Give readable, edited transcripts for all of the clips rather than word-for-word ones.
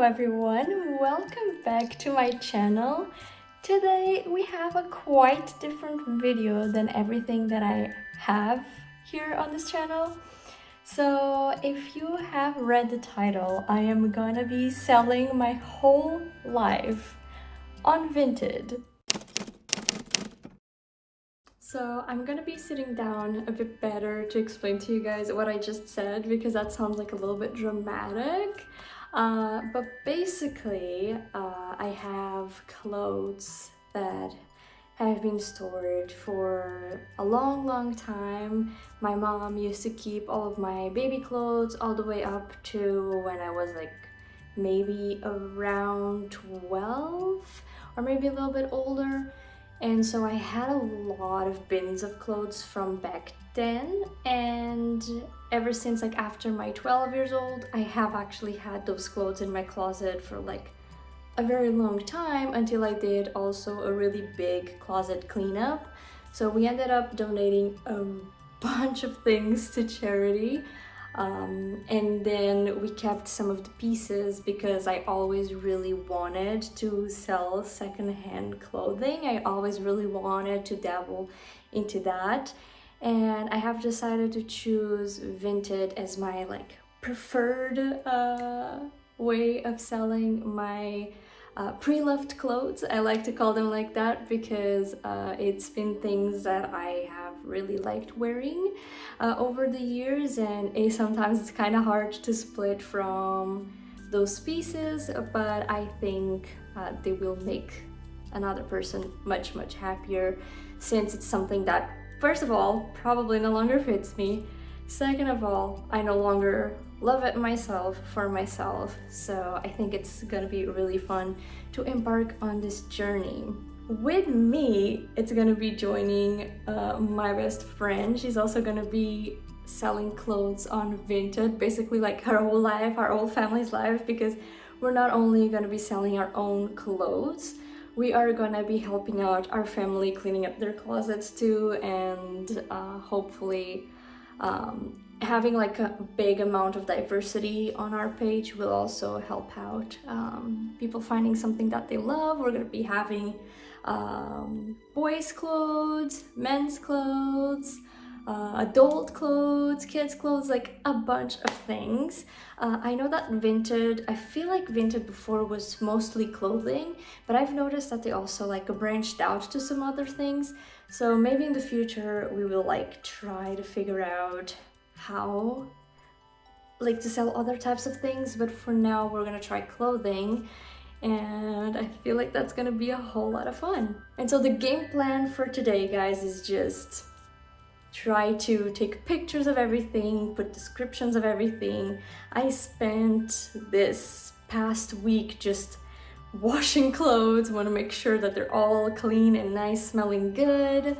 everyone, welcome back to my channel. Today we have a quite different video than everything that I have here on this channel. So if you have read the title, I am gonna be selling my whole life on Vinted. So I'm gonna be sitting down a bit better to explain to you guys what I just said, because that sounds like a little bit dramatic. But basically, I have clothes that have been stored for a long time. My mom used to keep all of my baby clothes all the way up to when I was like maybe around 12 or maybe a little bit older. And so I had a lot of bins of clothes from back then, and ever since like after my 12 years old, I have actually had those clothes in my closet for like a very long time, until I did also a really big closet cleanup. So we ended up donating a bunch of things to charity. And then we kept some of the pieces because I always really wanted to sell secondhand clothing. I always really wanted to dabble into that. And I have decided to choose Vinted as my like preferred way of selling my pre-loved clothes. I like to call them like that because it's been things that I have really liked wearing over the years, and sometimes it's kind of hard to split from those pieces, but I think they will make another person much happier, since it's something that, first of all, probably no longer fits me. Second of all, I no longer love it myself for myself, so I think it's gonna be really fun to embark on this journey. With me, it's gonna be joining my best friend. She's also gonna be selling clothes on Vinted, basically like her whole life, our whole family's life, because we're not only gonna be selling our own clothes, we are gonna be helping out our family cleaning up their closets too, and hopefully having like a big amount of diversity on our page will also help out people finding something that they love. We're gonna be having boys' clothes, men's clothes, adult clothes, kids' clothes, like a bunch of things. I know that Vinted, I feel like Vinted before was mostly clothing, but I've noticed that they also like branched out to some other things. So maybe in the future we will like try to figure out how like to sell other types of things, but for now we're gonna try clothing, and I feel like that's gonna be a whole lot of fun. And so the game plan for today, guys, is just try to take pictures of everything, put descriptions of everything. I spent this past week just washing clothes, want to make sure that they're all clean and nice, smelling good.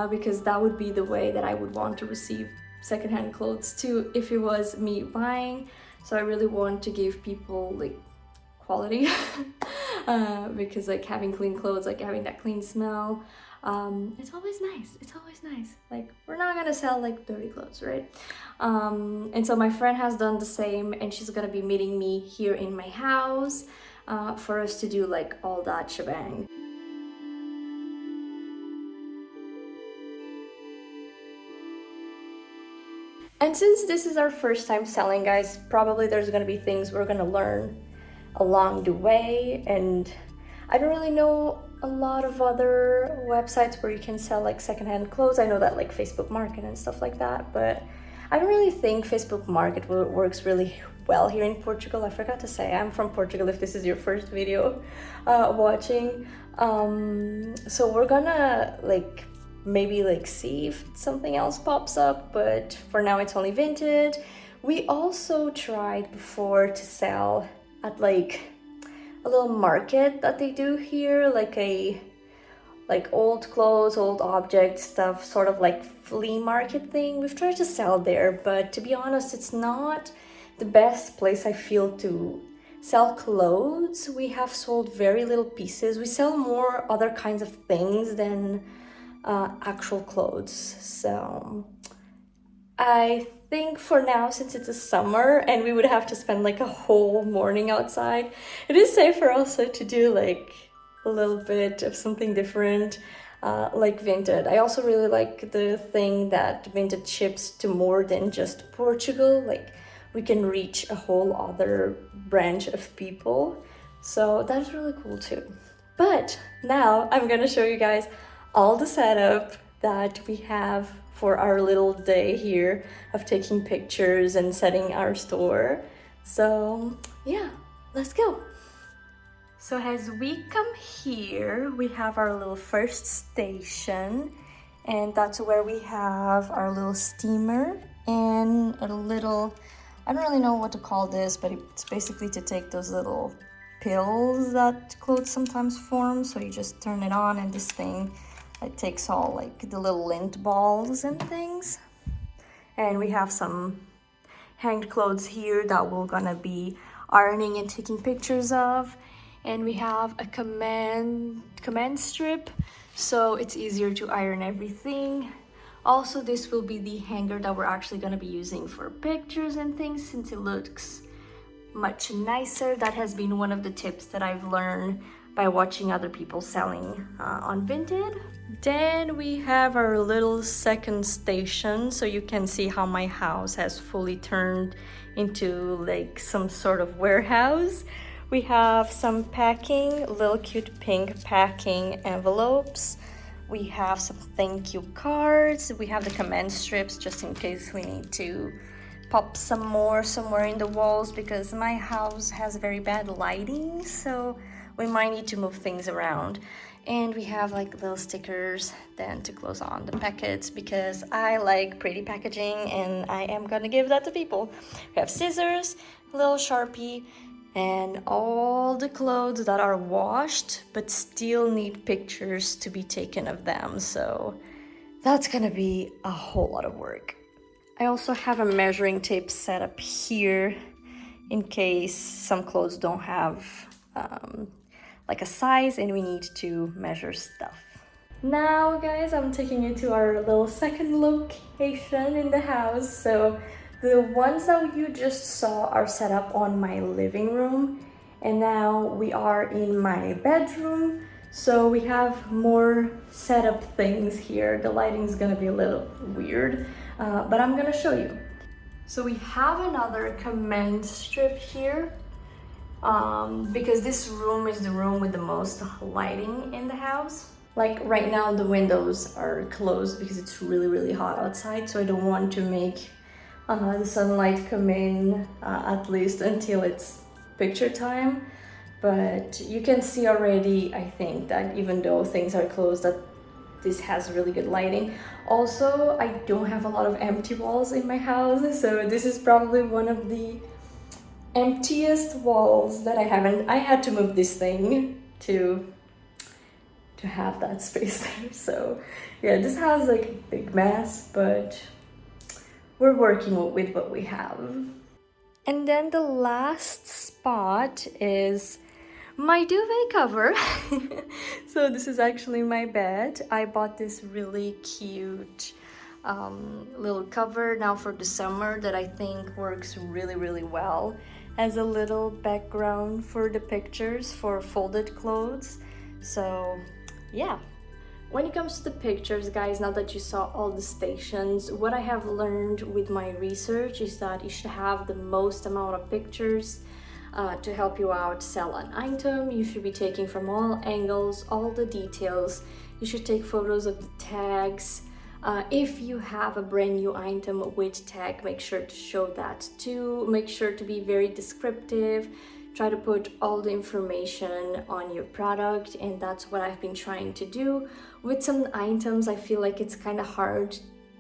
Because that would be the way that I would want to receive secondhand clothes too, if it was me buying. So I really want to give people like quality because like having clean clothes, like having that clean smell, it's always nice. It's always nice. Like, we're not gonna sell like dirty clothes, right? And so my friend has done the same, and she's gonna be meeting me here in my house for us to do like all that shebang. And since this is our first time selling, guys, probably there's gonna be things we're gonna learn along the way, and I don't really know a lot of other websites where you can sell like secondhand clothes. I know that like Facebook Market and stuff like that, but I don't really think Facebook Market works really well here in Portugal. I forgot to say, I'm from Portugal if this is your first video watching. So we're gonna like maybe like see if something else pops up, but for now it's only Vinted. We also tried before to sell at like a little market that they do here, like a old clothes, old objects stuff, sort of like flea market thing. We've tried to sell there, but to be honest, it's not the best place I feel to sell clothes. We have sold very little pieces. We sell more other kinds of things than actual clothes. So I think for now, since it's a summer and we would have to spend like a whole morning outside, it is safer also to do like a little bit of something different, like Vinted. I also really like the thing that Vinted ships to more than just Portugal. Like we can reach a whole other branch of people. So that's really cool too. But now I'm gonna show you guys all the setup that we have for our little day here of taking pictures and setting our store. So yeah, let's go. So as we come here, we have our little first station, and that's where we have our little steamer and a little, I don't really know what to call this, but it's basically to take those little pills that clothes sometimes form. So you just turn it on and this thing, it takes all like the little lint balls and things. And we have some hanged clothes here that we're gonna be ironing and taking pictures of. And we have a command strip, so it's easier to iron everything. Also, this will be the hanger that we're actually gonna be using for pictures and things, since it looks much nicer. That has been one of the tips that I've learned by watching other people selling on Vinted. Then we have our little second station, so you can see how my house has fully turned into like some sort of warehouse. We have some packing, little cute pink packing envelopes. We have some thank you cards. We have the command strips just in case we need to pop some more somewhere in the walls, because my house has very bad lighting, so we might need to move things around. And we have like little stickers then to close on the packets, because I like pretty packaging and I am gonna give that to people. We have scissors, a little Sharpie, and all the clothes that are washed but still need pictures to be taken of them. So that's gonna be a whole lot of work. I also have a measuring tape set up here in case some clothes don't have like a size and we need to measure stuff. Now guys, I'm taking you to our little second location in the house. So the ones that you just saw are set up on my living room, and now we are in my bedroom. So we have more setup things here. The lighting's gonna be a little weird, but I'm gonna show you. So we have another command strip here, because this room is the room with the most lighting in the house. Like right now the windows are closed because it's really, really hot outside, so I don't want to make the sunlight come in at least until it's picture time. But you can see already, I think, that even though things are closed, that this has really good lighting. Also, I don't have a lot of empty walls in my house, so this is probably one of the emptiest walls that I haven't. I had to move this thing to have that space there. So yeah, this has like a big mess, but we're working with what we have. And then the last spot is my duvet cover. So this is actually my bed. I bought this really cute little cover now for the summer that I think works really, really well as a little background for the pictures for folded clothes. So yeah. When it comes to the pictures, guys, now that you saw all the stations, what I have learned with my research is that you should have the most amount of pictures to help you out sell an item. You should be taking from all angles, all the details. You should take photos of the tags. If you have a brand new item with tag, make sure to show that too. Make sure to be very descriptive. Try to put all the information on your product, and that's what I've been trying to do. With some items, I feel like it's kind of hard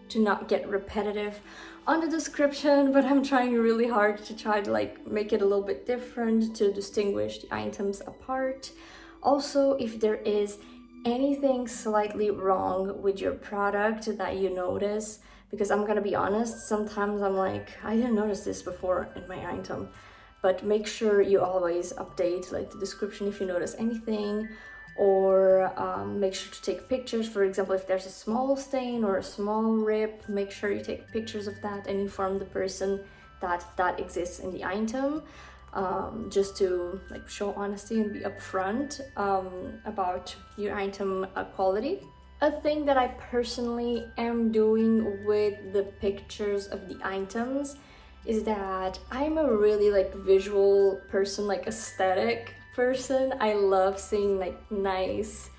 to not get repetitive on the description, but I'm trying really hard to try to like make it a little bit different to distinguish the items apart. Also, if there is anything slightly wrong with your product that you notice, because I'm gonna be honest, sometimes I'm like, I didn't notice this before in my item. But make sure you always update like the description if you notice anything, or make sure to take pictures. For example, if there's a small stain or a small rip, make sure you take pictures of that and inform the person that that exists in the item, just to like show honesty and be upfront about your item quality. A thing that I personally am doing with the pictures of the items is that I'm a really like visual person, like aesthetic person. I love seeing like nice,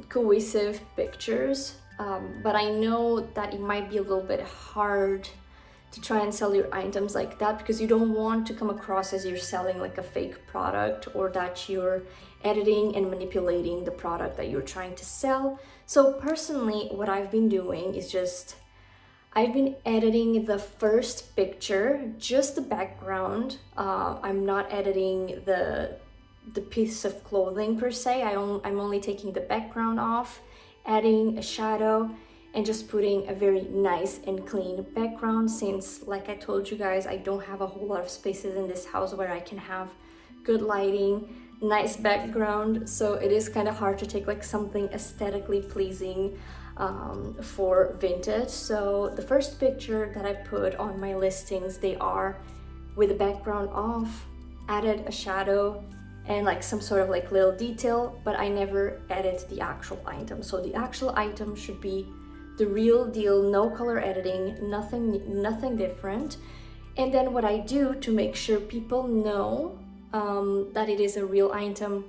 cohesive pictures, but I know that it might be a little bit hard to try and sell your items like that, because you don't want to come across as you're selling like a fake product, or that you're editing and manipulating the product that you're trying to sell. So personally, what I've been doing is just I've been editing the first picture, just the background. I'm not editing the piece of clothing per se. I'm only taking the background off, adding a shadow, and just putting a very nice and clean background, since like I told you guys, I don't have a whole lot of spaces in this house where I can have good lighting, nice background. So it is kind of hard to take like something aesthetically pleasing for vintage. So the first picture that I put on my listings, they are with the background off, added a shadow and like some sort of like little detail, but I never edit the actual item. So the actual item should be the real deal, no color editing, nothing different. And then what I do to make sure people know that it is a real item,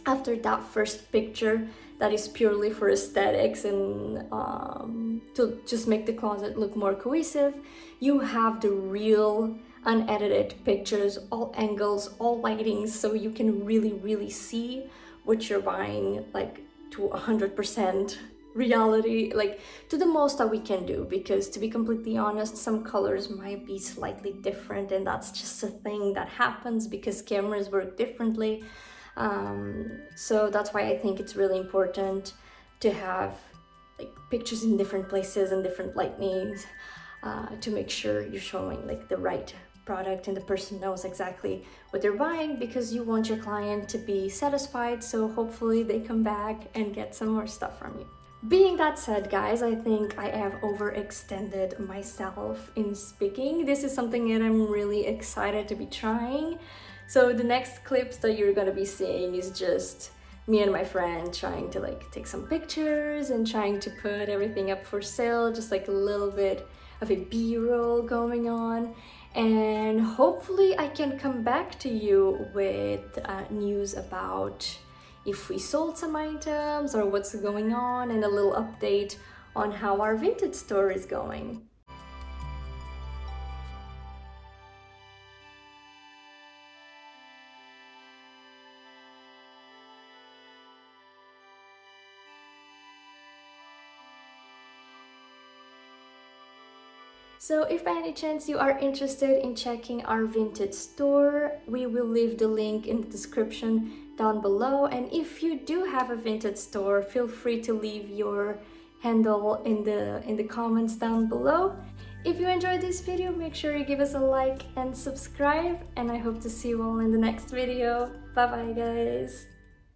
after that first picture that is purely for aesthetics and to just make the closet look more cohesive, you have the real unedited pictures, all angles, all lightings, so you can really see what you're buying, like to 100% reality, like to the most that we can do. Because to be completely honest, some colors might be slightly different, and that's just a thing that happens because cameras work differently. So that's why I think it's really important to have like pictures in different places and different lightnings, to make sure you're showing like the right product and the person knows exactly what they're buying, because you want your client to be satisfied, so hopefully they come back and get some more stuff from you. Being that said, guys, I think I have overextended myself in speaking. This is something that I'm really excited to be trying. So the next clips that you're gonna be seeing is just me and my friend trying to like take some pictures and trying to put everything up for sale, just like a little bit of a B-roll going on. And hopefully I can come back to you with news about if we sold some items or what's going on, and a little update on how our Vinted store is going. So if by any chance you are interested in checking our Vinted store, we will leave the link in the description down below. And if you do have a Vinted store, feel free to leave your handle in the comments down below. If you enjoyed this video, make sure you give us a like and subscribe, and I hope to see you all in the next video. Bye bye, guys.